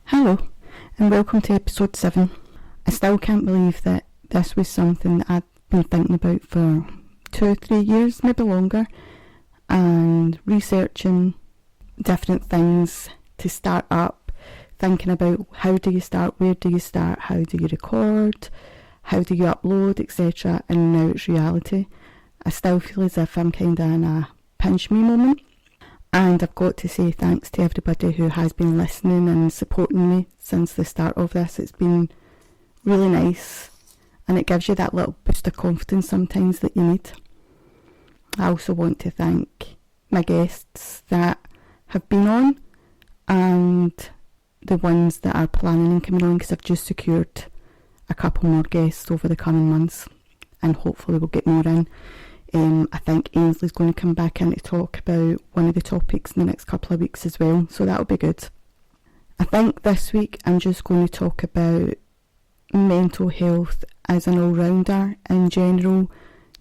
Hello, and welcome to episode 7. I still can't believe that this was something that I'd been thinking about for 2 or 3 years, maybe longer, and researching different things to start up, thinking about how do you start, where do you start, how do you record, how do you upload, etc. And now it's reality. I still feel as if I'm kind of in a pinch me moment. And I've got to say thanks to everybody who has been listening and supporting me since the start of this. It's been really nice, and it gives you that little boost of confidence sometimes that you need. I also want to thank my guests that have been on and the ones that are planning on coming on, because I've just secured a couple more guests over the coming months, and hopefully we'll get more in. I think Ainsley's going to come back in to talk about one of the topics in the next couple of weeks as well, so that'll be good. I think this week I'm just going to talk about mental health as an all-rounder in general,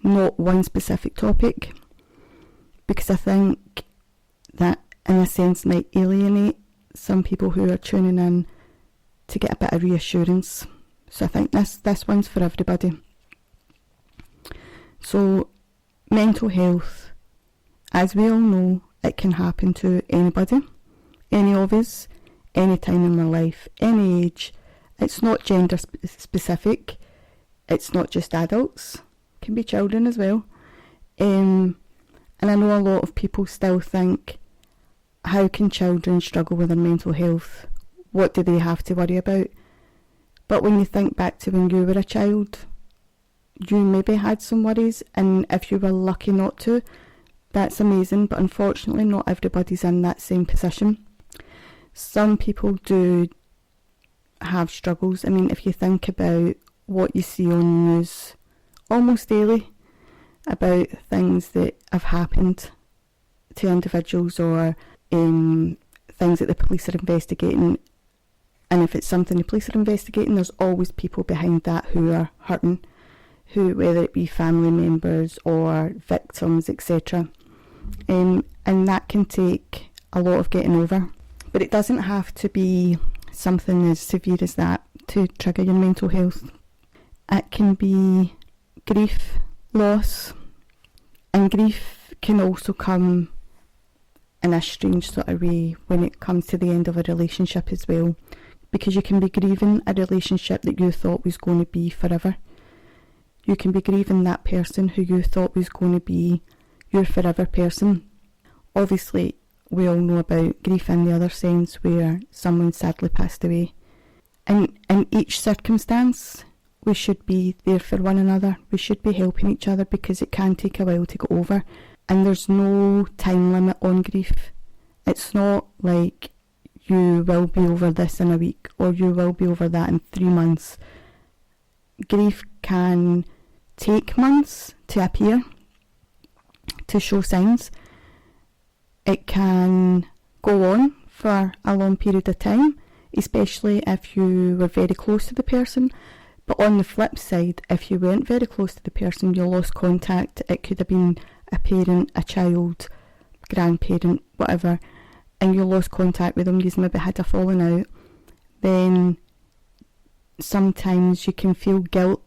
not one specific topic, because I think that in a sense might alienate some people who are tuning in to get a bit of reassurance. So I think this one's for everybody. So mental health, as we all know, it can happen to anybody, any of us, any time in their life, any age. It's not gender specific, it's not just adults, it can be children as well. And I know a lot of people still think, how can children struggle with their mental health? What do they have to worry about? But when you think back to when you were a child, you maybe had some worries, and if you were lucky not to, that's amazing, but unfortunately not everybody's in that same position. Some people do have struggles. I mean, if you think about what you see on news almost daily about things that have happened to individuals, or things that the police are investigating, and if it's something the police are investigating, there's always people behind that who are hurting, who, whether it be family members or victims, etc. And that can take a lot of getting over. But it doesn't have to be something as severe as that to trigger your mental health. It can be grief, loss, and grief can also come in a strange sort of way when it comes to the end of a relationship as well, because you can be grieving a relationship that you thought was going to be forever. You can be grieving that person who you thought was going to be your forever person. Obviously, we all know about grief in the other sense, where someone sadly passed away. And in each circumstance, we should be there for one another. We should be helping each other, because it can take a while to get over. And there's no time limit on grief. It's not like you will be over this in a week, or you will be over that in 3 months. Grief can take months to appear, to show signs. It can go on for a long period of time, especially if you were very close to the person. But on the flip side, if you weren't very close to the person, you lost contact, it could have been a parent, a child, grandparent, whatever, and you lost contact with them, you maybe had a falling out, then sometimes you can feel guilt.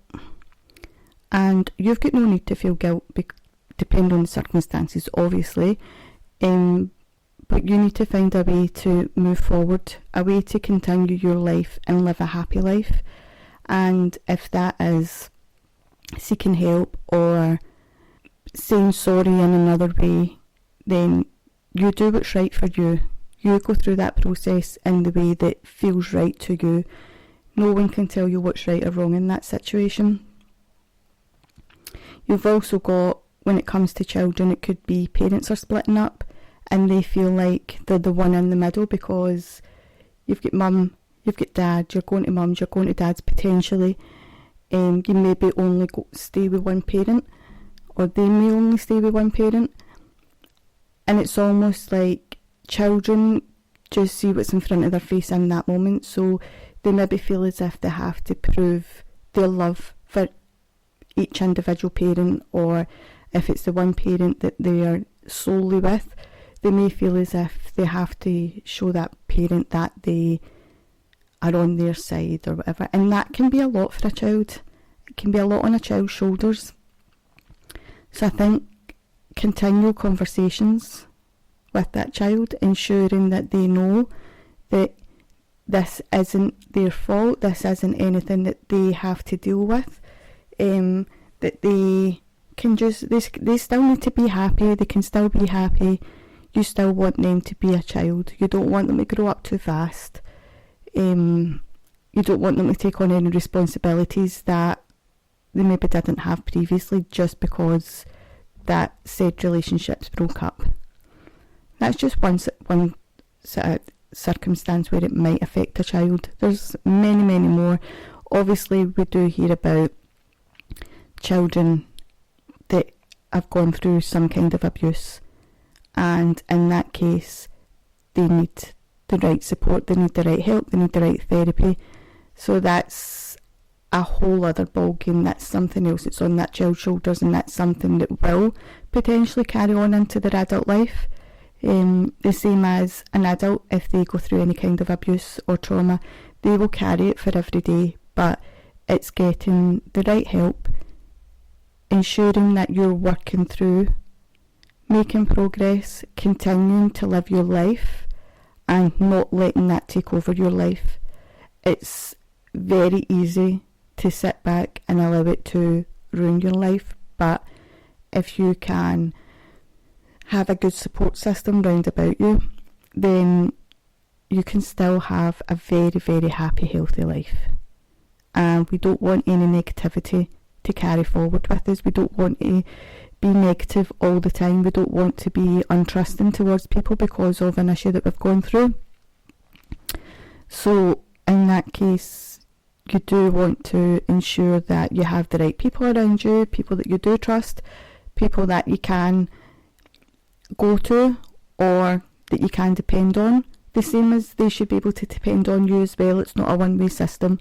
And you've got no need to feel guilt, depending on the circumstances, obviously. But you need to find a way to move forward, a way to continue your life and live a happy life. And if that is seeking help or saying sorry in another way, then you do what's right for you. You go through that process in the way that feels right to you. No one can tell you what's right or wrong in that situation. You've also got, when it comes to children, it could be parents are splitting up and they feel like they're the one in the middle, because you've got mum, you've got dad, you're going to mum's, you're going to dad's potentially. You maybe only stay with one parent, or they may only stay with one parent. And it's almost like children just see what's in front of their face in that moment, so they maybe feel as if they have to prove their love for each individual parent, or if it's the one parent that they are solely with, they may feel as if they have to show that parent that they are on their side or whatever. And that can be a lot for a child. It can be a lot on a child's shoulders. So I think continual conversations with that child, ensuring that they know that this isn't their fault, this isn't anything that they have to deal with, that they can just, they still need to be happy, they can still be happy. You still want them to be a child. You don't want them to grow up too fast. You don't want them to take on any responsibilities that they maybe didn't have previously just because that said relationships broke up. That's just one sort of circumstance where it might affect a child. There's many, many more. Obviously, we do hear about children that have gone through some kind of abuse, and in that case, they need the right support, they need the right help, they need the right therapy. So that's a whole other ballgame. That's something else that's on that child's shoulders, and that's something that will potentially carry on into their adult life. The same as an adult, if they go through any kind of abuse or trauma, they will carry it for every day, but it's getting the right help, ensuring that you're working through, making progress, continuing to live your life and not letting that take over your life. It's very easy to sit back and allow it to ruin your life, but if you can have a good support system round about you, then you can still have a very, very happy, healthy life. And we don't want any negativity to carry forward with us. We don't want to be negative all the time. We don't want to be untrusting towards people because of an issue that we've gone through. So in that case, you do want to ensure that you have the right people around you, people that you do trust, people that you can go to or that you can depend on, the same as they should be able to depend on you as well. It's not a one-way system.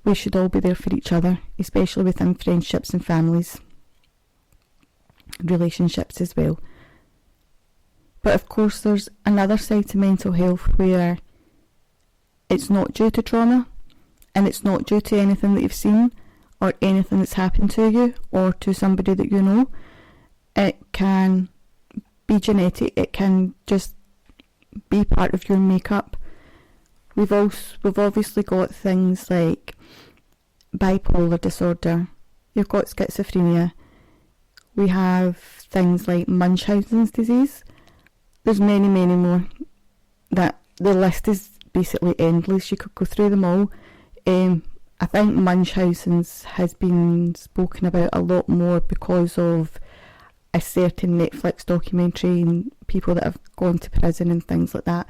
We should all be there for each other, especially within friendships and families, relationships as well. But of course there's another side to mental health where it's not due to trauma and it's not due to anything that you've seen or anything that's happened to you or to somebody that you know. It can be genetic, it can just be part of your makeup. We've obviously got things like bipolar disorder, you've got schizophrenia, we have things like Munchausen's disease. There's many, many more. That the list is basically endless. You could go through them all. I think Munchausen's has been spoken about a lot more because of a certain Netflix documentary and people that have gone to prison and things like that.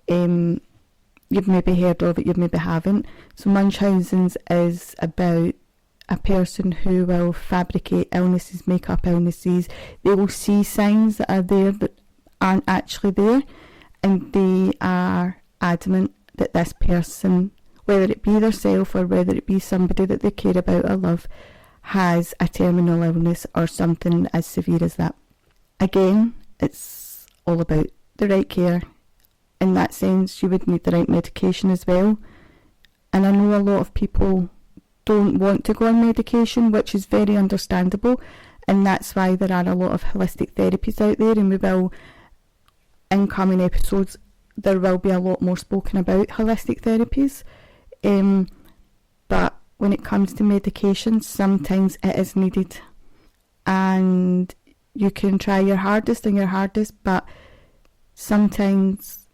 You've maybe heard of it, you maybe haven't. So Munchausen's is about a person who will fabricate illnesses, make up illnesses. They will see signs that are there that aren't actually there, and they are adamant that this person, whether it be themselves or whether it be somebody that they care about or love, has a terminal illness or something as severe as that. Again, it's all about the right care. In that sense, you would need the right medication as well. And I know a lot of people don't want to go on medication, which is very understandable, and that's why there are a lot of holistic therapies out there, and we will, in coming episodes, there will be a lot more spoken about holistic therapies. But when it comes to medication, sometimes it is needed, and you can try your hardest, but sometimes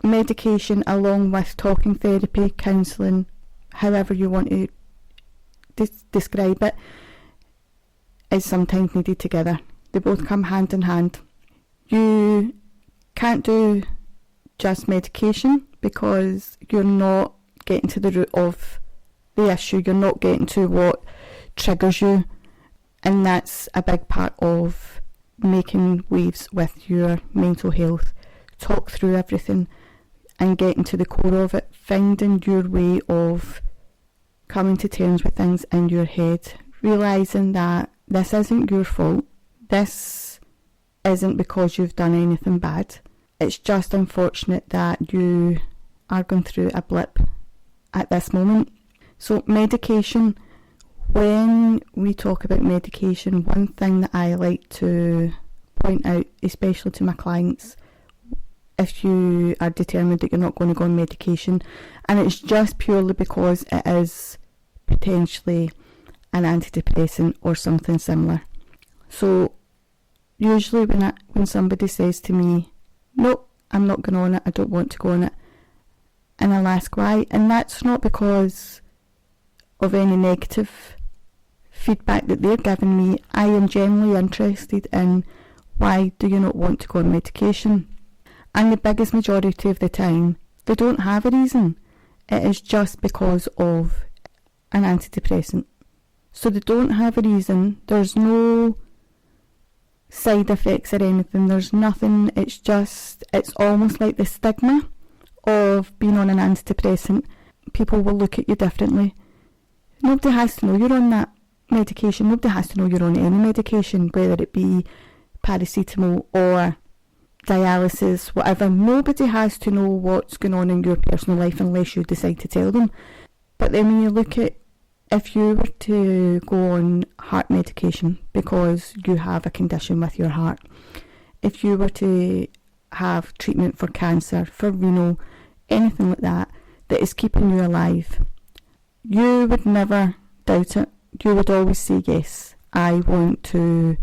medication along with talking therapy, counselling, however you want to describe it, is sometimes needed together. They both come hand in hand. You can't do just medication because you're not getting to the root of the issue, you're not getting to what triggers you, and that's a big part of making waves with your mental health. Talk through everything and getting to the core of it, finding your way of coming to terms with things in your head, realising that this isn't your fault, this isn't because you've done anything bad, it's just unfortunate that you are going through a blip at this moment. So medication, when we talk about medication, one thing that I like to point out, especially to my clients, if you are determined that you're not going to go on medication, and it's just purely because it is potentially an antidepressant or something similar. So usually when somebody says to me, no, I'm not going on it, I don't want to go on it, and I'll ask why, and that's not because of any negative feedback that they're giving me. I am genuinely interested in why do you not want to go on medication, and the biggest majority of the time they don't have a reason. It is just because of an antidepressant. So they don't have a reason, there's no side effects or anything, there's nothing, it's almost like the stigma of being on an antidepressant. People will look at you differently. Nobody has to know you're on that medication, nobody has to know you're on any medication, whether it be paracetamol or dialysis, whatever. Nobody has to know what's going on in your personal life unless you decide to tell them. But then when you look at, if you were to go on heart medication because you have a condition with your heart, if you were to have treatment for cancer, for renal, anything like that, that is keeping you alive, you would never doubt it. You would always say, yes, I want to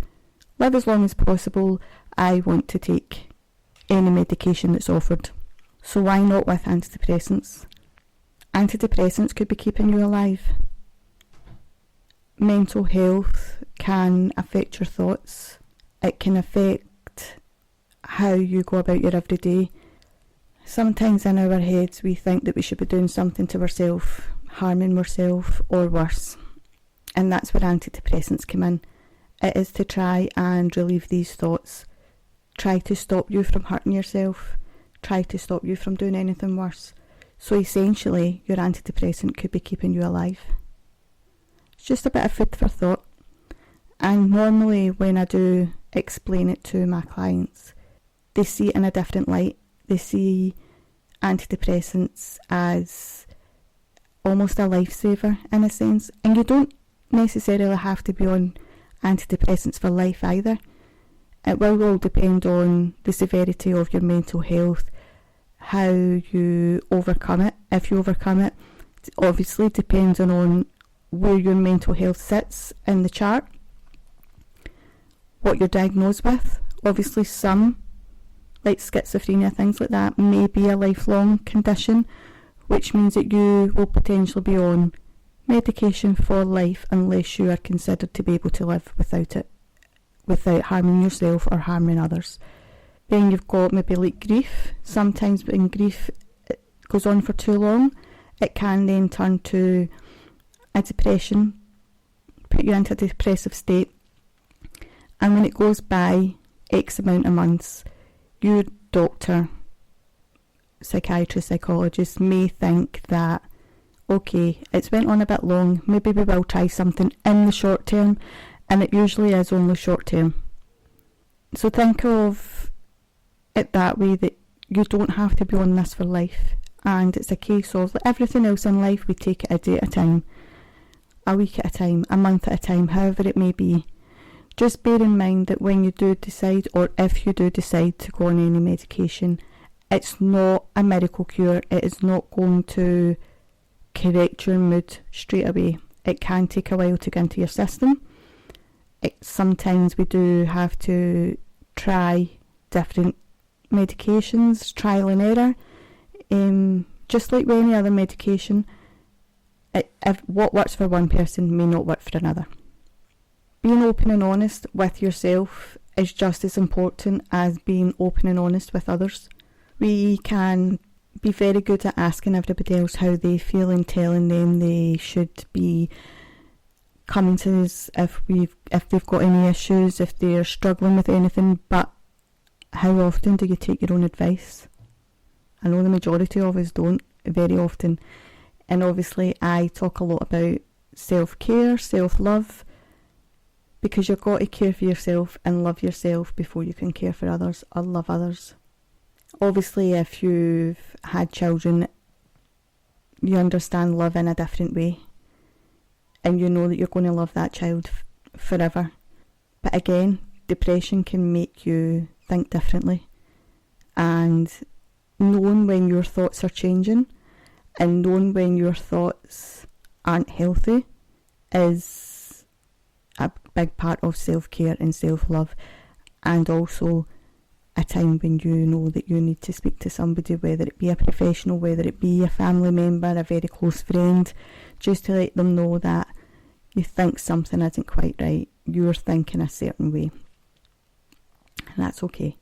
live as long as possible, I want to take any medication that's offered. So why not with antidepressants? Antidepressants could be keeping you alive. Mental health can affect your thoughts. It can affect how you go about your everyday. Sometimes in our heads we think that we should be doing something to ourselves, harming ourselves or worse. And that's where antidepressants come in. It is to try and relieve these thoughts. Try to stop you from hurting yourself. Try to stop you from doing anything worse. So essentially, your antidepressant could be keeping you alive. It's just a bit of food for thought. And normally when I do explain it to my clients, they see it in a different light. They see antidepressants as almost a lifesaver in a sense. And you don't necessarily have to be on antidepressants for life either. It will all depend on the severity of your mental health, how you overcome it. If you overcome it, obviously depends on where your mental health sits in the chart, what you're diagnosed with. Obviously some, like schizophrenia, things like that, may be a lifelong condition, which means that you will potentially be on medication for life unless you are considered to be able to live without it, without harming yourself or harming others. Then you've got maybe like grief. Sometimes when grief goes on for too long, it can then turn to a depression, put you into a depressive state. And when it goes by X amount of months, your doctor, psychiatrist, psychologist may think that, okay, it's went on a bit long, maybe we will try something in the short term, and it usually is only short term. So think of it that way, that you don't have to be on this for life, and it's a case of, like everything else in life, we take it a day at a time, a week at a time, a month at a time, however it may be. Just bear in mind that when you do decide, or if you do decide to go on any medication, it's not a miracle cure. It is not going to correct your mood straight away. It can take a while to get into your system. Sometimes we do have to try different medications, trial and error. Just like with any other medication, if what works for one person may not work for another. Being open and honest with yourself is just as important as being open and honest with others. We can be very good at asking everybody else how they feel and telling them they should be coming to us if they've got any issues, if they're struggling with anything, but how often do you take your own advice? I know the majority of us don't, very often. And obviously I talk a lot about self-care, self-love, because you've got to care for yourself and love yourself before you can care for others or love others. Obviously if you've had children, you understand love in a different way, and you know that you're going to love that child forever. But again, depression can make you think differently, and knowing when your thoughts are changing and knowing when your thoughts aren't healthy is a big part of self-care and self-love, and also a time when you know that you need to speak to somebody, whether it be a professional, whether it be a family member, a very close friend, just to let them know that you think something isn't quite right, you're thinking a certain way. And that's okay.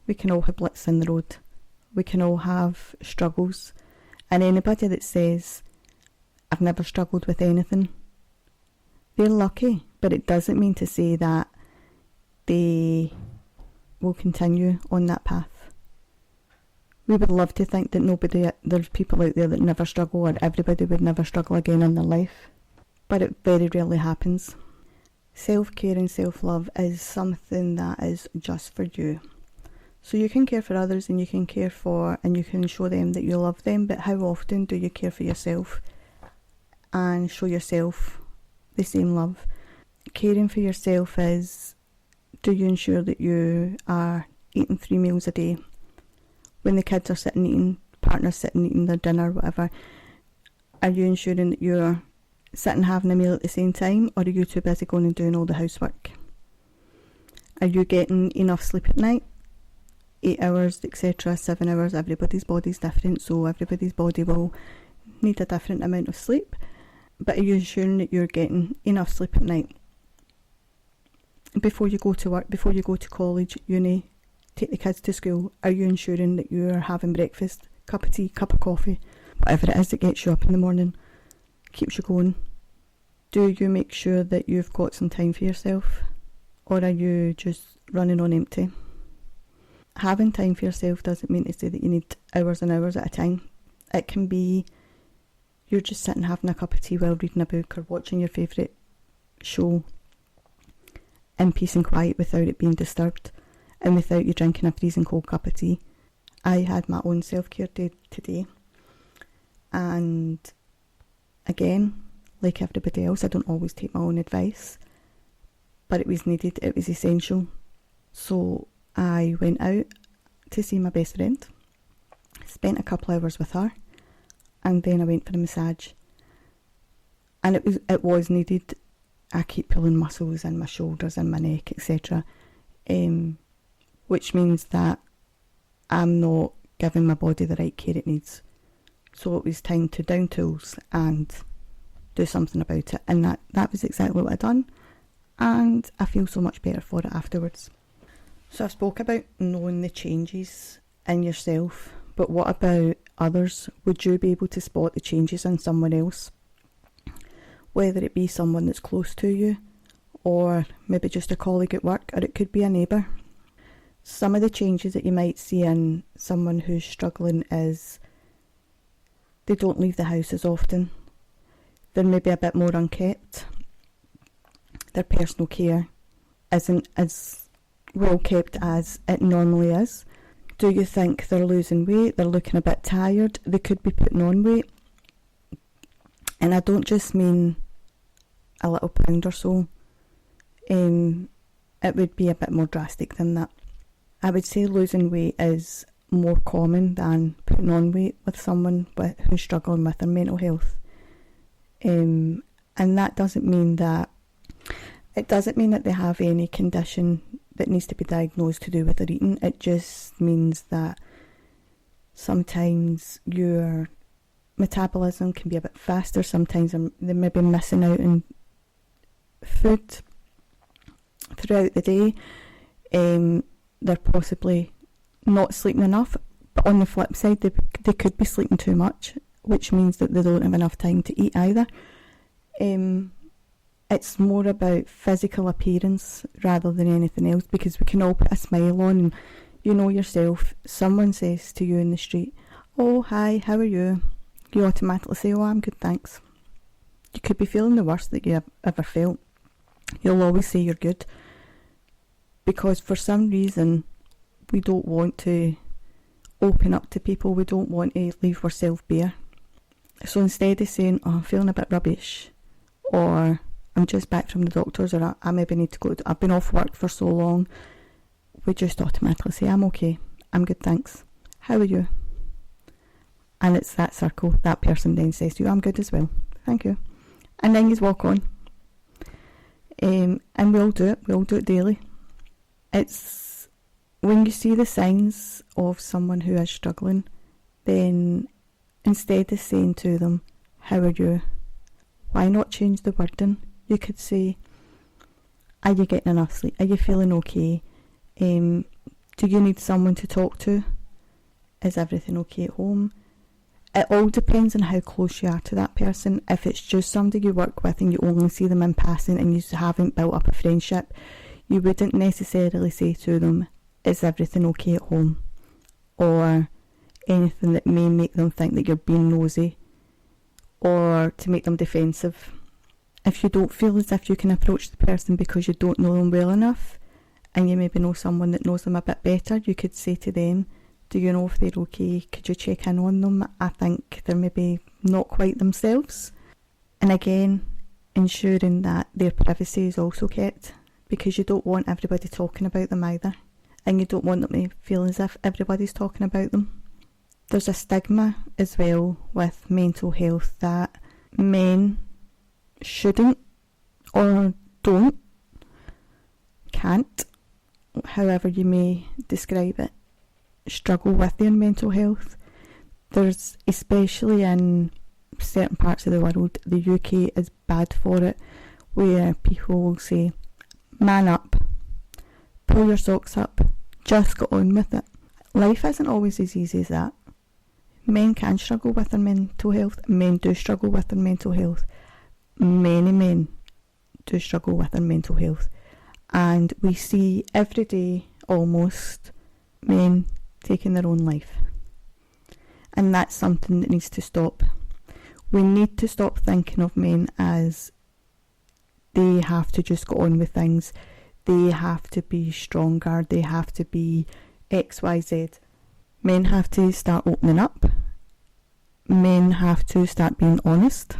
We can all have blips in the road. We can all have struggles. And anybody that says, I've never struggled with anything, they're lucky. But it doesn't mean to say that they will continue on that path. We would love to think that there's people out there that never struggle, or everybody would never struggle again in their life. But it very rarely happens. Self-care and self-love is something that is just for you. So you can care for others, and you can care for, and you can show them that you love them, but how often do you care for yourself and show yourself the same love? Caring for yourself is, do you ensure that you are eating 3 meals a day? When the kids are sitting eating, partner's sitting eating their dinner, whatever, are you ensuring that you're sitting having a meal at the same time, or are you too busy going and doing all the housework? Are you getting enough sleep at night? 8 hours, etc., 7 hours. Everybody's body's different, so everybody's body will need a different amount of sleep. But are you ensuring that you're getting enough sleep at night? Before you go to work, before you go to college, uni, take the kids to school, are you ensuring that you're having breakfast, cup of tea, cup of coffee, whatever it is that gets you up in the morning, keeps you going? Do you make sure that you've got some time for yourself, or are you just running on empty? Having time for yourself doesn't mean to say that you need hours and hours at a time. It can be you're just sitting having a cup of tea while reading a book or watching your favourite show in peace and quiet without it being disturbed and without you drinking a freezing cold cup of tea. I had my own self-care day today, and again, like everybody else, I don't always take my own advice, but it was needed, it was essential. So I went out to see my best friend, spent a couple hours with her, and then I went for a massage. And it was needed. I keep pulling muscles in my shoulders and my neck, etc., which means that I'm not giving my body the right care it needs. So it was time to down tools and do something about it. And that was exactly what I'd done. And I feel so much better for it afterwards. So I spoke about knowing the changes in yourself, but what about others? Would you be able to spot the changes in someone else? Whether it be someone that's close to you, or maybe just a colleague at work, or it could be a neighbour. Some of the changes that you might see in someone who's struggling is they don't leave the house as often. They're maybe a bit more unkept. Their personal care isn't as well kept as it normally is. Do you think they're losing weight? They're looking a bit tired. They could be putting on weight. And I don't just mean a little pound or so. It would be a bit more drastic than that. I would say losing weight is more common than putting on weight with someone who's struggling with their mental health. And that doesn't mean that they have any condition that needs to be diagnosed to do with their eating. It just means that sometimes your metabolism can be a bit faster. Sometimes they may be missing out on food throughout the day. They're possibly not sleeping enough, but on the flip side, they could be sleeping too much, which means that they don't have enough time to eat either. It's more about physical appearance rather than anything else, because we can all put a smile on, and you know yourself, someone says to you in the street, "Oh, hi, how are you?" You automatically say, "Oh, I'm good, thanks." You could be feeling the worst that you ever felt. You'll always say you're good, because for some reason we don't want to open up to people. We don't want to leave ourselves bare. So instead of saying, oh, I'm feeling a bit rubbish, or I'm just back from the doctors, or I maybe need to go, I've been off work for so long, we just automatically say, I'm okay, I'm good, thanks. How are you? And it's that circle. That person then says to you, I'm good as well, thank you. And then you walk on. And we all do it daily. It's when you see the signs of someone who is struggling, then instead of saying to them, how are you? Why not change the wording? You could say, are you getting enough sleep? Are you feeling okay? Do you need someone to talk to? Is everything okay at home? It all depends on how close you are to that person. If it's just somebody you work with and you only see them in passing and you haven't built up a friendship, you wouldn't necessarily say to them, is everything okay at home? Or anything that may make them think that you're being nosy, or to make them defensive. If you don't feel as if you can approach the person because you don't know them well enough, and you maybe know someone that knows them a bit better, you could say to them, do you know if they're okay? Could you check in on them? I think they're maybe not quite themselves. And again, ensuring that their privacy is also kept, because you don't want everybody talking about them either, and you don't want them to feel as if everybody's talking about them. There's a stigma as well with mental health that men shouldn't, or don't, can't, however you may describe it, struggle with their mental health. There's, especially in certain parts of the world, the UK is bad for it, where people will say, man up, pull your socks up, just get on with it. Life isn't always as easy as that. Men can struggle with their mental health. Men do struggle with their mental health. Many men do struggle with their mental health. And we see every day, almost, men taking their own life. And that's something that needs to stop. We need to stop thinking of men as they have to just go on with things. They have to be stronger. They have to be X, Y, Z. Men have to start opening up. Men have to start being honest.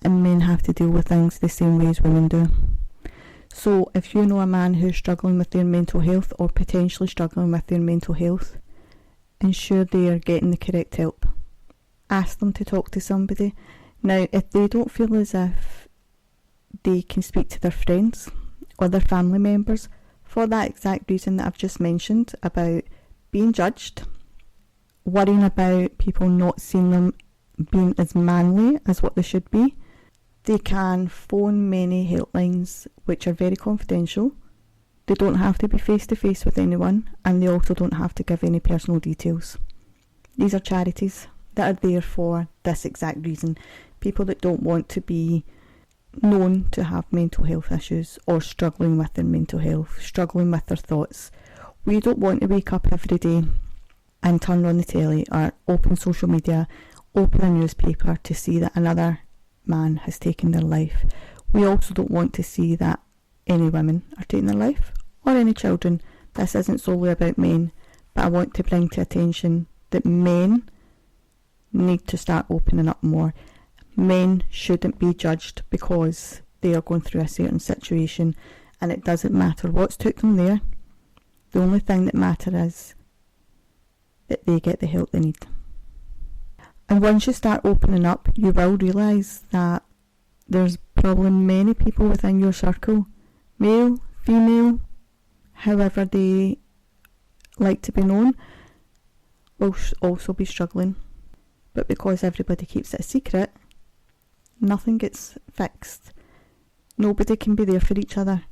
And men have to deal with things the same way as women do. So if you know a man who's struggling with their mental health, or potentially struggling with their mental health, ensure they are getting the correct help. Ask them to talk to somebody. Now, if they don't feel as if they can speak to their friends or their family members, for that exact reason that I've just mentioned about being judged, worrying about people not seeing them being as manly as what they should be, they can phone many helplines which are very confidential. They don't have to be face to face with anyone, and they also don't have to give any personal details. These are charities that are there for this exact reason. People that don't want to be known to have mental health issues, or struggling with their mental health, struggling with their thoughts. We don't want to wake up every day and turn on the telly or open social media, open a newspaper to see that another man has taken their life. We also don't want to see that any women are taking their life, or any children. This isn't solely about men, but I want to bring to attention that men need to start opening up more. Men shouldn't be judged because they are going through a certain situation, and it doesn't matter what's took them there. The only thing that matters is that they get the help they need. And once you start opening up, you will realise that there's probably many people within your circle, male, female, however they like to be known, will also be struggling. But because everybody keeps it a secret, nothing gets fixed. Nobody can be there for each other.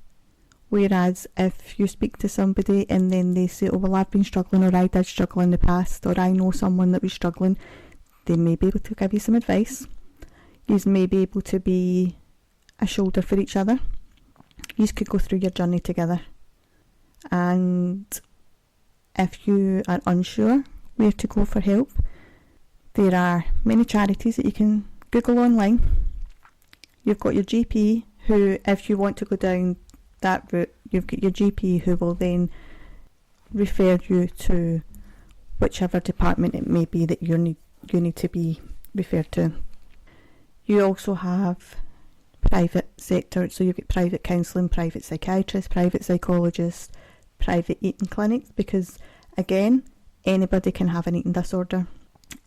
Whereas if you speak to somebody and then they say, oh well, I've been struggling, or I did struggle in the past, or I know someone that was struggling, they may be able to give you some advice. You may be able to be a shoulder for each other. You could go through your journey together. And if you are unsure where to go for help, there are many charities that you can Google online. You've got your GP, who, if you want to go down that route, you've got your GP who will then refer you to whichever department it may be that you need to be referred to. You also have private sector, so you've got private counselling, private psychiatrists, private psychologists, private eating clinics, because again, anybody can have an eating disorder,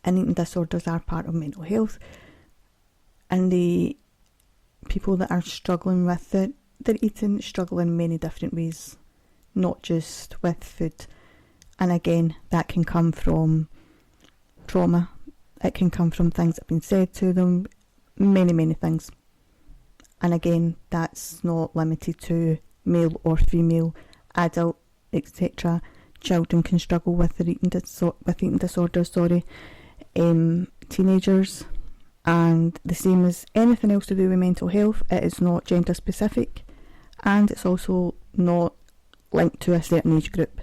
and eating disorders are part of mental health, and the people that are struggling with it, their eating struggle in many different ways, not just with food. And again, that can come from trauma, it can come from things that have been said to them, many things. And again, that's not limited to male or female, adult, etc. Children can struggle with their eating disorders, teenagers, and the same as anything else to do with mental health, it is not gender specific, and it's also not linked to a certain age group,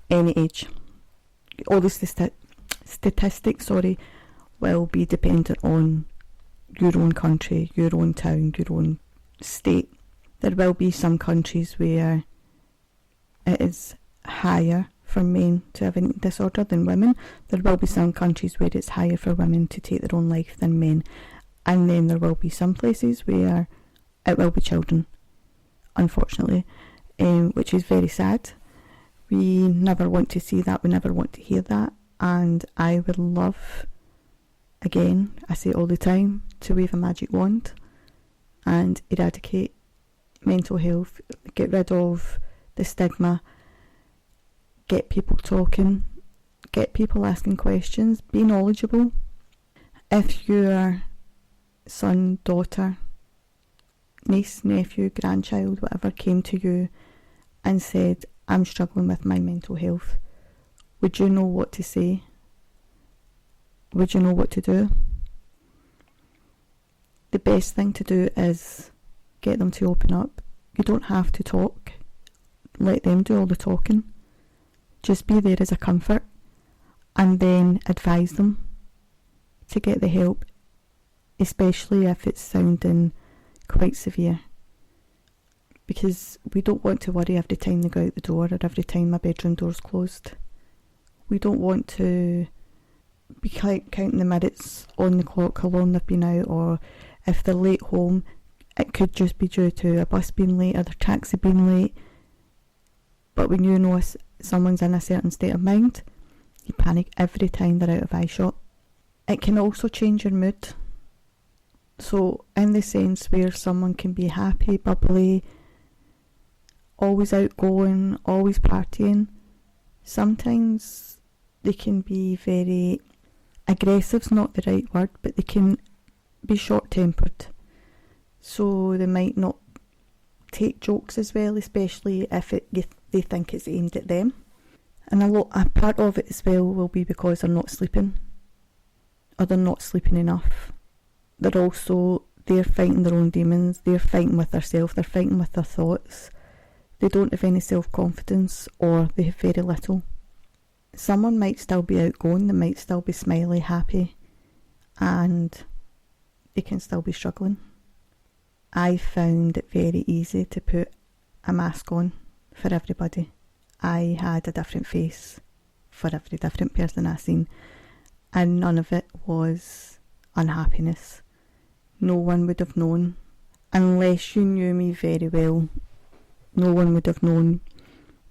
any age. All the statistics will be dependent on your own country, your own town, your own state. There will be some countries where it is higher for men to have an eating disorder than women. There will be some countries where it's higher for women to take their own life than men. And then there will be some places where it will be children, unfortunately, which is very sad. We never want to see that, we never want to hear that, and I would love, again, I say it all the time, to wave a magic wand and eradicate mental health, get rid of the stigma, get people talking, get people asking questions, be knowledgeable. If your son, daughter, niece, nephew, grandchild, whatever, came to you and said, I'm struggling with my mental health, would you know what to say? Would you know what to do? The best thing to do is get them to open up. You don't have to talk. Let them do all the talking. Just be there as a comfort, and then advise them to get the help, especially if it's sounding quite severe. Because we don't want to worry every time they go out the door or every time my bedroom door's closed. We don't want to be counting the minutes on the clock, how long they've been out, or if they're late home, it could just be due to a bus being late or their taxi being late. But when you know someone's in a certain state of mind, you panic every time they're out of eyeshot. It can also change your mood. So in the sense where someone can be happy, bubbly, always outgoing, always partying, sometimes they can be very aggressive's not the right word, but they can be short-tempered. So they might not take jokes as well, especially if they think it's aimed at them. And a part of it as well will be because they're not sleeping, or they're not sleeping enough. They're fighting their own demons, they're fighting with themselves, they're fighting with their thoughts. They don't have any self-confidence, or they have very little. Someone might still be outgoing, they might still be smiley, happy, and they can still be struggling. I found it very easy to put a mask on for everybody. I had a different face for every different person I seen, and none of it was unhappiness. No one would have known, unless you knew me very well. No one would have known,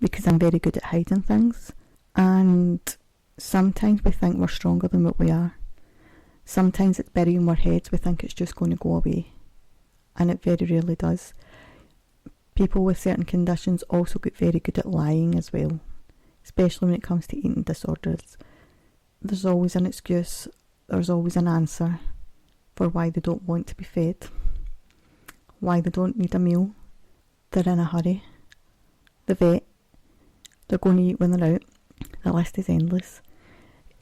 because I'm very good at hiding things, and sometimes we think we're stronger than what we are. Sometimes it's buried in our heads, we think it's just going to go away, and it very rarely does. People with certain conditions also get very good at lying as well, especially when it comes to eating disorders. There's always an excuse, there's always an answer for why they don't want to be fed, why they don't need a meal. They're in a hurry. The vet, they're going to eat when they're out. The list is endless.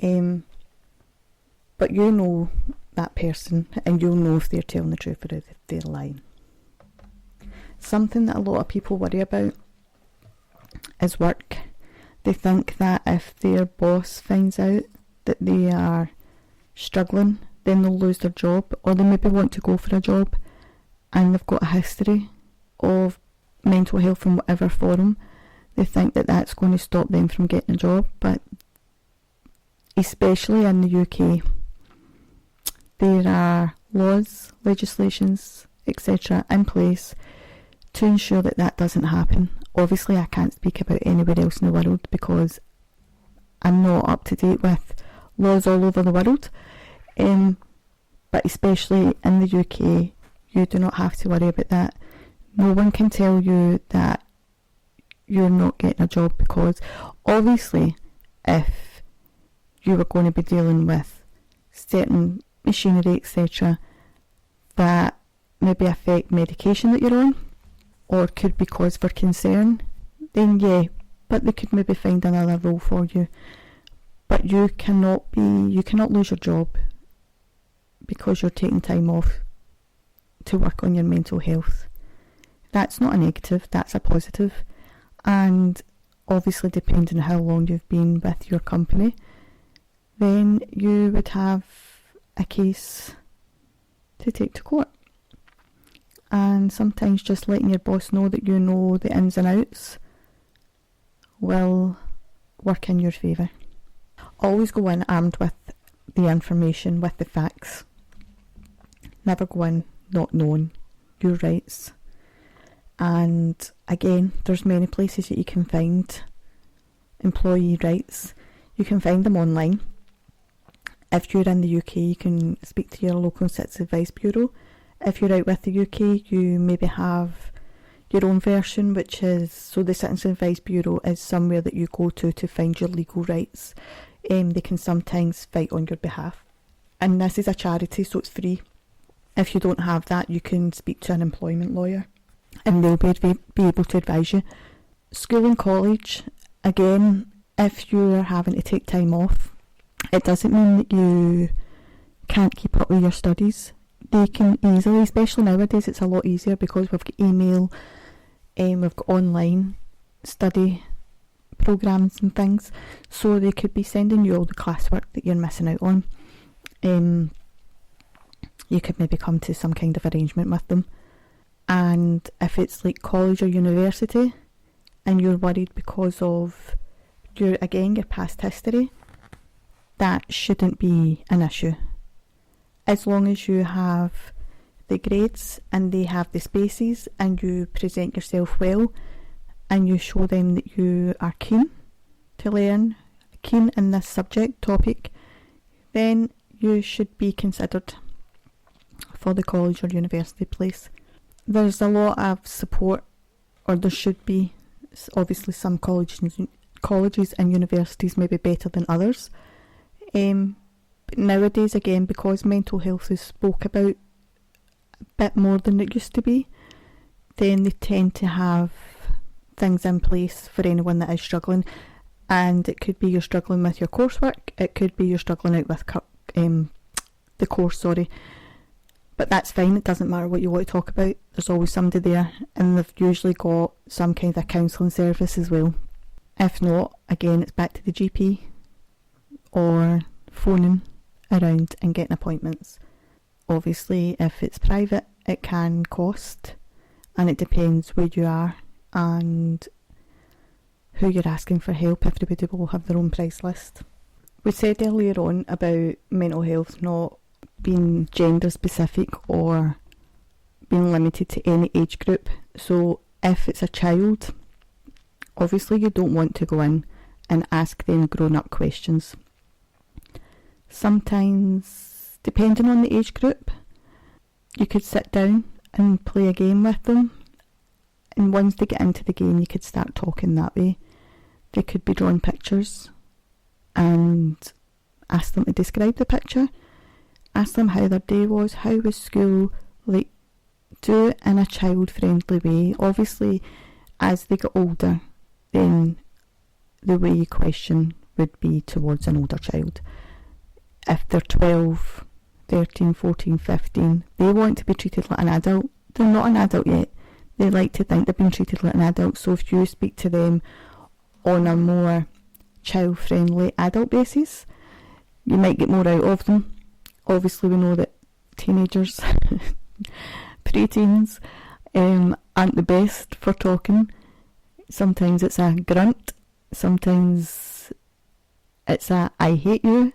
But you know that person, and you'll know if they're telling the truth or if they're lying. Something that a lot of people worry about is work. They think that if their boss finds out that they are struggling, then they'll lose their job, or they maybe want to go for a job and they've got a history of mental health in whatever form. They think that that's going to stop them from getting a job, but especially in the UK, there are laws, legislations, etc. in place to ensure that that doesn't happen. Obviously, I can't speak about anywhere else in the world because I'm not up to date with laws all over the world. But especially in the UK, you do not have to worry about that. No one can tell you that you're not getting a job, because obviously if you were going to be dealing with certain machinery, etc., that maybe affect medication that you're on, or could be cause for concern, then yeah, but they could maybe find another role for you. But you cannot lose your job because you're taking time off to work on your mental health. That's not a negative, that's a positive. And obviously, depending on how long you've been with your company, then you would have a case to take to court. And sometimes just letting your boss know that you know the ins and outs will work in your favour. Always go in armed with the information, with the facts. Never go in not knowing your rights. And again, there's many places that you can find employee rights. You can find them online. If you're in the UK, you can speak to your local Citizens Advice Bureau. If you're out with the UK, you maybe have your own version, which is, so the Citizens Advice Bureau is somewhere that you go to find your legal rights. They can sometimes fight on your behalf. And this is a charity, so it's free. If you don't have that, you can speak to an employment lawyer and they'll be able to advise you. School and college, again, if you're having to take time off, it doesn't mean that you can't keep up with your studies. They can easily, especially nowadays, it's a lot easier because we've got email, we've got online study programs and things, so they could be sending you all the classwork that you're missing out on. You could maybe come to some kind of arrangement with them. And if it's like college or university and you're worried because of your past history, that shouldn't be an issue. As long as you have the grades and they have the spaces and you present yourself well and you show them that you are keen to learn, keen in this subject topic, then you should be considered for the college or university place. There's a lot of support, or there should be. Obviously some colleges and universities may be better than others. But nowadays, again, because mental health is spoke about a bit more than it used to be, then they tend to have things in place for anyone that is struggling. And it could be you're struggling with your coursework, it could be you're struggling out with the course, but that's fine. It doesn't matter what you want to talk about, there's always somebody there, and they've usually got some kind of counselling service as well. If not, again, it's back to the GP or phoning around and getting appointments. Obviously, if it's private, it can cost, and it depends where you are and who you're asking for help. Everybody will have their own price list. We said earlier on about mental health not being gender specific or being limited to any age group. So if it's a child, obviously you don't want to go in and ask them grown-up questions. Sometimes, depending on the age group, you could sit down and play a game with them, and once they get into the game you could start talking that way. They could be drawing pictures and ask them to describe the picture, ask them how their day was, how was school, like, do it in a child-friendly way. Obviously, as they get older, then the way you question would be towards an older child. If they're 12, 13, 14, 15, they want to be treated like an adult. They're not an adult yet. They like to think they're being treated like an adult. So if you speak to them on a more child-friendly adult basis, you might get more out of them. Obviously, we know that teenagers, preteens, aren't the best for talking. Sometimes it's a grunt, sometimes it's a I hate you,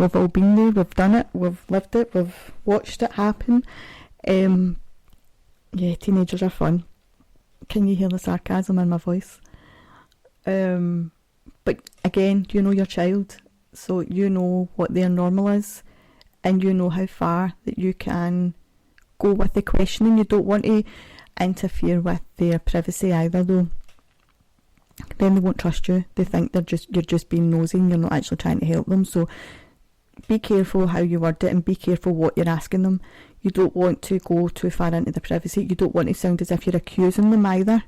We've all been there, we've done it, we've lived it, we've watched it happen. Yeah, teenagers are fun. Can you hear the sarcasm in my voice? But again, you know your child, so you know what their normal is, and you know how far that you can go with the questioning. You don't want to interfere with their privacy either, though. Then they won't trust you. They think you're just being nosy and you're not actually trying to help them. So be careful how you word it, and be careful what you're asking them. You don't want to go too far into the privacy. You don't want to sound as if you're accusing them either,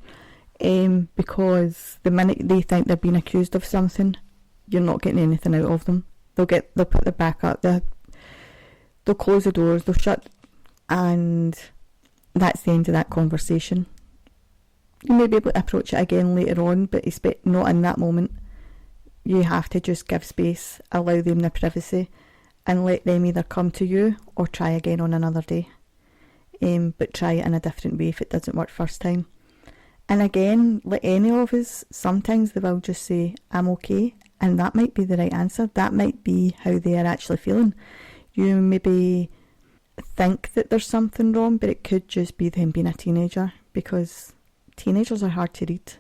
because the minute they think they're being accused of something, you're not getting anything out of them. They'll put their back up, they'll close the doors, they'll shut, and that's the end of that conversation. You may be able to approach it again later on, but not in that moment. You have to just give space, allow them their privacy, and let them either come to you or try again on another day. But try it in a different way if it doesn't work first time. And again, like any of us, sometimes they will just say, I'm okay, and that might be the right answer. That might be how they are actually feeling. You maybe think that there's something wrong, but it could just be them being a teenager, because teenagers are hard to read.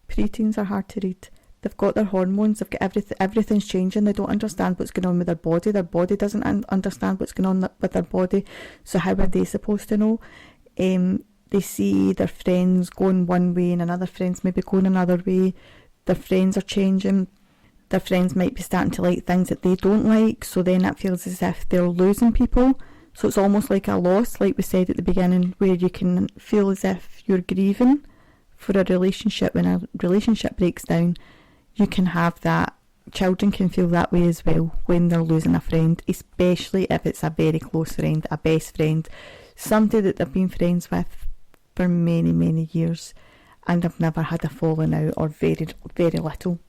Preteens are hard to read. They've got their hormones, they've got everything's changing, they don't understand what's going on with their body doesn't understand what's going on with their body, so how are they supposed to know? They see their friends going one way and another friends maybe going another way. Their friends are changing, their friends might be starting to like things that they don't like, so then it feels as if they're losing people. So it's almost like a loss, like we said at the beginning, where you can feel as if you're grieving for a relationship. When a relationship breaks down, you can have that. Children can feel that way as well when they're losing a friend, especially if it's a very close friend, a best friend, somebody that they've been friends with for many, many years and have never had a falling out, or very, very little.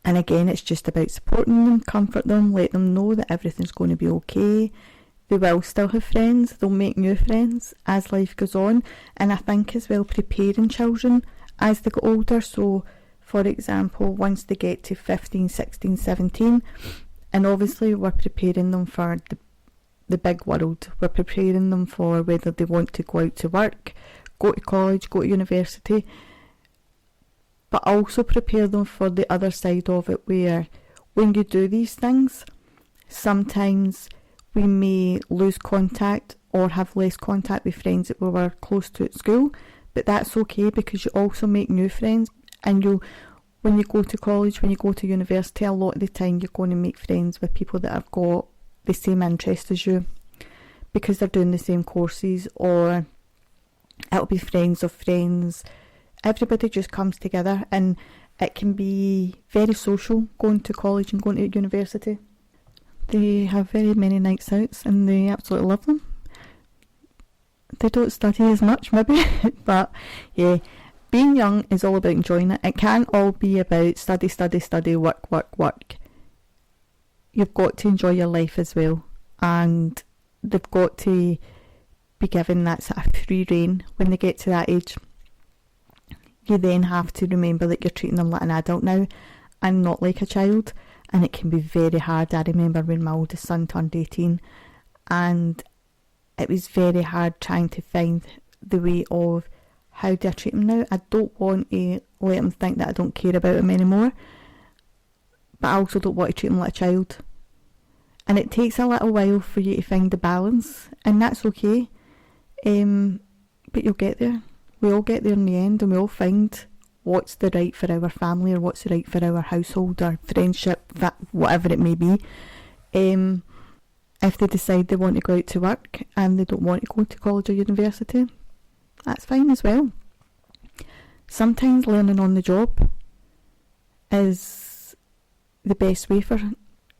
And again, it's just about supporting them, comfort them, let them know that everything's going to be okay. They will still have friends, they'll make new friends as life goes on. And I think as well, preparing children as they get older. So for example, once they get to 15, 16, 17, and obviously we're preparing them for the big world. We're preparing them for whether they want to go out to work, go to college, go to university, but also prepare them for the other side of it, where when you do these things, sometimes we may lose contact or have less contact with friends that we were close to at school, but that's okay, because you also make new friends. And when you go to college, when you go to university, a lot of the time you're going to make friends with people that have got the same interest as you, because they're doing the same courses, or it'll be friends of friends. Everybody just comes together, and it can be very social going to college and going to university. They have very many nights out and they absolutely love them. They don't study as much maybe, but yeah, being young is all about enjoying it. It can't all be about study, work. You've got to enjoy your life as well, and they've got to be given that sort of free rein when they get to that age. You then have to remember that you're treating them like an adult now and not like a child, and it can be very hard. I remember when my oldest son turned 18, and it was very hard trying to find the way of how do I treat him now. I don't want to let him think that I don't care about him anymore, but I also don't want to treat him like a child. And it takes a little while for you to find the balance, and that's okay. But you'll get there. We all get there in the end, and we all find what's the right for our family, or what's the right for our household, or friendship, that whatever it may be. If they decide they want to go out to work and they don't want to go to college or university, that's fine as well. Sometimes learning on the job is the best way for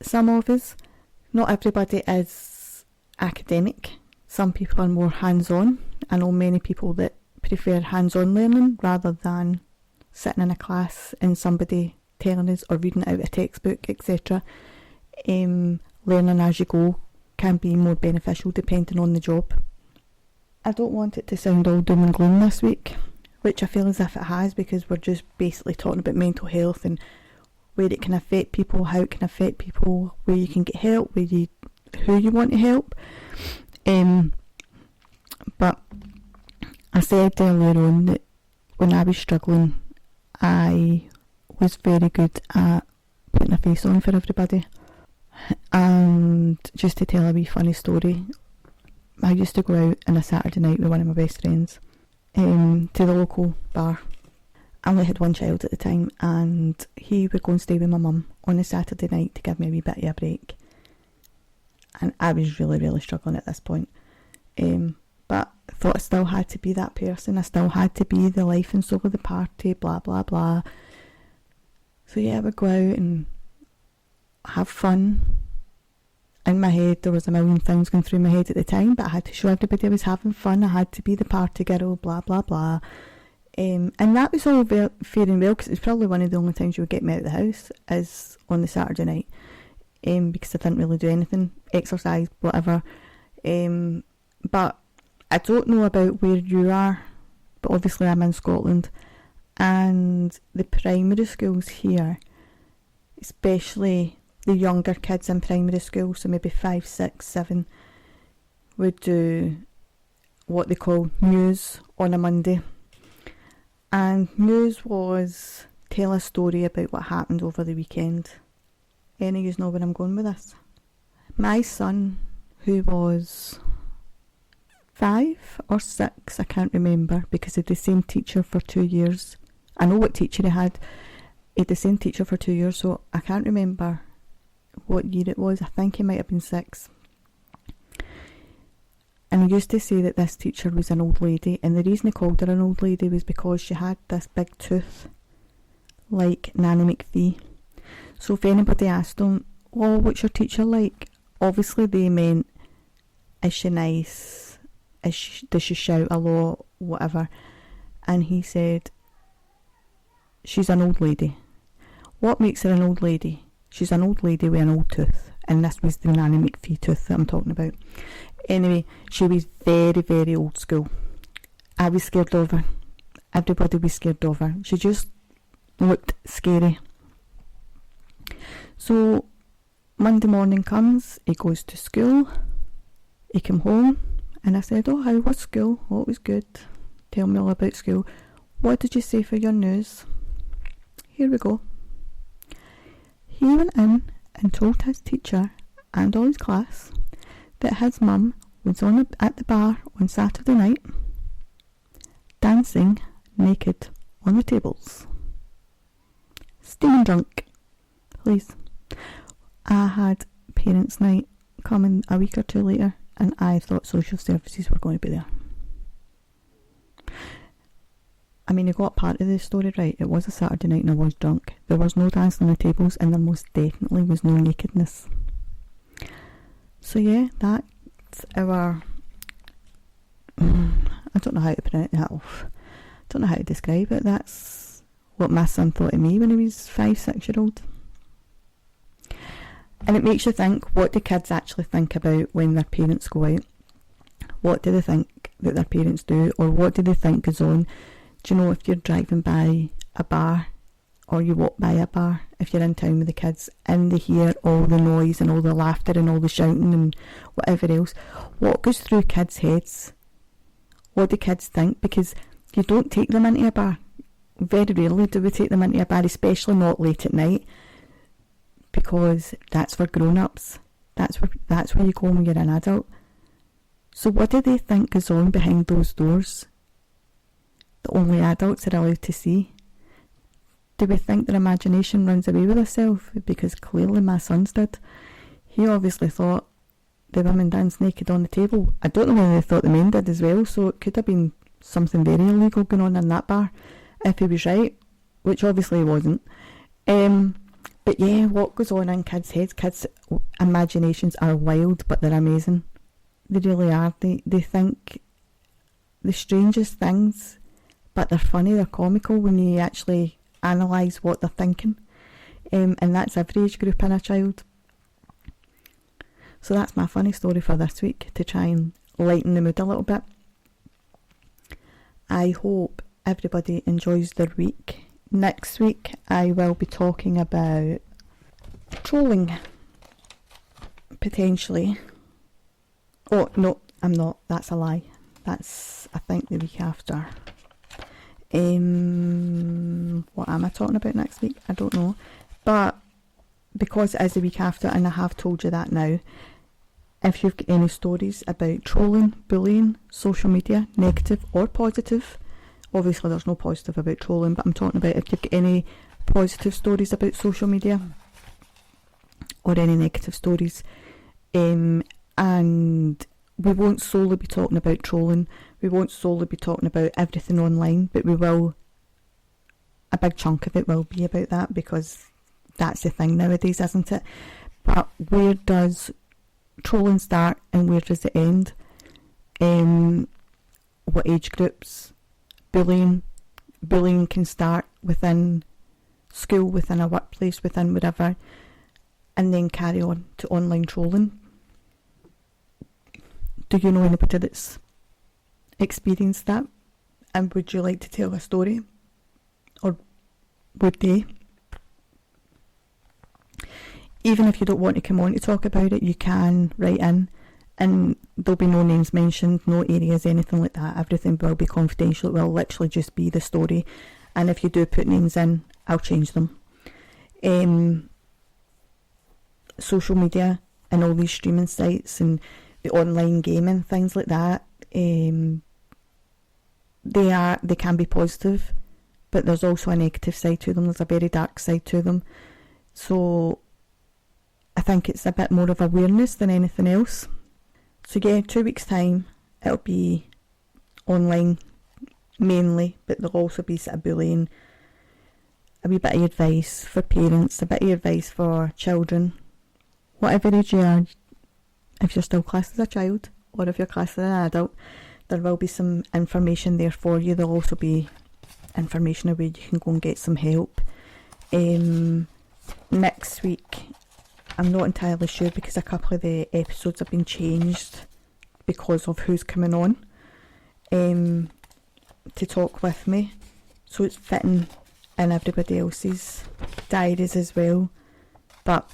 some of us. Not everybody is academic. Some people are more hands-on. I know many people that prefer hands-on learning rather than sitting in a class and somebody telling us or reading out a textbook, etc. Learning as you go can be more beneficial depending on the job. I don't want it to sound all doom and gloom this week, which I feel as if it has, because we're just basically talking about mental health and where it can affect people, how it can affect people, where you can get help, who you want to help. But I said earlier on that when I was struggling, I was very good at putting a face on for everybody. And just to tell a wee funny story, I used to go out on a Saturday night with one of my best friends to the local bar. I only had one child at the time, and he would go and stay with my mum on a Saturday night to give me a wee bit of a break. And I was really, really struggling at this point. But I thought I still had to be that person. I still had to be the life and soul of the party, blah, blah, blah. So yeah, I would go out and have fun. In my head, there was a million things going through my head at the time, but I had to show everybody I was having fun. I had to be the party girl, blah, blah, blah. And that was all fair and well, because it was probably one of the only times you would get me out of the house, is on the Saturday night. Because I didn't really do anything, exercise, whatever. But I don't know about where you are, but obviously I'm in Scotland, and the primary schools here, especially the younger kids in primary school, so maybe 5, 6, 7, would do what they call news on a Monday. And news was tell a story about what happened over the weekend. Any of you know where I'm going with this? My son, who was 5 or 6, I can't remember, because he had the same teacher for 2 years. I know what teacher he had. He had the same teacher for 2 years, so I can't remember what year it was. I think he might have been 6. And he used to say that this teacher was an old lady, and the reason he called her an old lady was because she had this big tooth, like Nanny McPhee. So if anybody asked him, "Oh, what's your teacher like?" obviously they meant, is she nice? Does she shout a lot? Whatever. And he said, she's an old lady. What makes her an old lady? She's an old lady with an old tooth. And this was the Nanny McPhee tooth that I'm talking about. Anyway, she was very, very old school. I was scared of her. Everybody was scared of her. She just looked scary. So Monday morning comes, he goes to school, he came home, and I said, "Oh, how was school?" "Oh, it was good. Tell me all about school." "What did you say for your news?" Here we go. He went in and told his teacher and all his class that his mum was at the bar on Saturday night, dancing naked on the tables. Steaming drunk. Please. I had parents' night coming a week or two later, and I thought social services were going to be there. I mean, you got part of the story right. It was a Saturday night and I was drunk. There was no dancing on the tables, and there most definitely was no nakedness. So yeah, that's our... I don't know how to pronounce that off. I don't know how to describe it. That's what my son thought of me when he was 5, 6 year old. And it makes you think, what do kids actually think about when their parents go out? What do they think that their parents do? Or what do they think goes on? Do you know, if you're driving by a bar, or you walk by a bar, if you're in town with the kids, and they hear all the noise and all the laughter and all the shouting and whatever else, what goes through kids' heads? What do kids think? Because you don't take them into a bar. Very rarely do we take them into a bar, especially not late at night, because that's for grown-ups. That's where you go when you're an adult. So what do they think goes on behind those doors that only adults are allowed to see? Do we think their imagination runs away with itself? Because clearly my son's did. He obviously thought the women danced naked on the table. I don't know whether they thought the men did as well, so it could have been something very illegal going on in that bar, if he was right, which obviously he wasn't. But yeah, what goes on in kids' heads? Kids' imaginations are wild, but they're amazing. They really are. They think the strangest things, but they're funny, they're comical when you actually analyse what they're thinking. And that's every age group in a child. So that's my funny story for this week, to try and lighten the mood a little bit. I hope everybody enjoys their week. Next week I will be talking about trolling, potentially. Oh no, I'm not, that's a lie. That's, I think, the week after. What am I talking about next week? I don't know. But because it is the week after, and I have told you that now, if you've got any stories about trolling, bullying, social media, negative or positive, obviously there's no positive about trolling, but I'm talking about if you've got any positive stories about social media or any negative stories, and we won't solely be talking about trolling, we won't solely be talking about everything online, but we will, a big chunk of it will be about that, because that's the thing nowadays, isn't it? But where does trolling start and where does it end? What age groups? Bullying can start within school, within a workplace, within whatever, and then carry on to online trolling. Do you know anybody that's experienced that? And would you like to tell a story? Or would they? Even if you don't want to come on to talk about it, you can write in, and there'll be no names mentioned, no areas, anything like that. Everything will be confidential. It will literally just be the story. And if you do put names in, I'll change them. Social media and all these streaming sites and the online gaming, things like that, they can be positive, but there's also a negative side to them. There's a very dark side to them. So I think it's a bit more of awareness than anything else. So yeah, 2 weeks time it'll be online mainly, but there'll also be sort of bullying, a wee bit of advice for parents, a bit of advice for children, whatever age you are. If you're still classed as a child or if you're classed as an adult, there will be some information there for you. There'll also be information where you can go and get some help. Next week, I'm not entirely sure because a couple of the episodes have been changed because of who's coming on to talk with me. So it's fitting in everybody else's diaries as well. But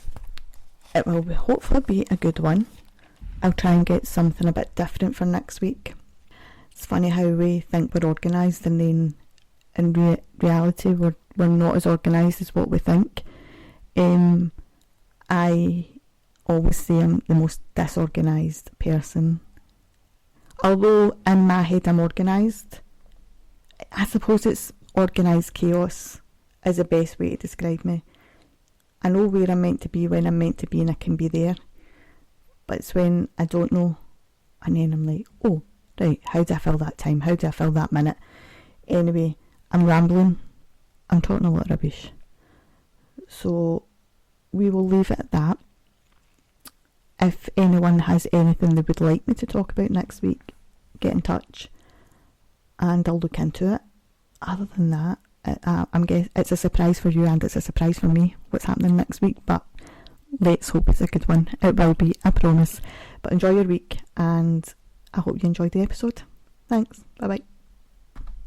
it will hopefully be a good one. I'll try and get something a bit different for next week. It's funny how we think we're organised and then in reality we're not as organised as what we think. I always say I'm the most disorganised person. Although in my head I'm organised, I suppose it's organised chaos is the best way to describe me. I know where I'm meant to be when I'm meant to be and I can be there. But it's when I don't know and then I'm like, oh, right, how do I fill that time? How do I fill that minute? Anyway, I'm rambling. I'm talking a lot of rubbish. So we will leave it at that. If anyone has anything they would like me to talk about next week, get in touch and I'll look into it. Other than that, it's a surprise for you and it's a surprise for me what's happening next week, but let's hope it's a good one. It will be, I promise. But enjoy your week and I hope you enjoyed the episode. Thanks. Bye bye.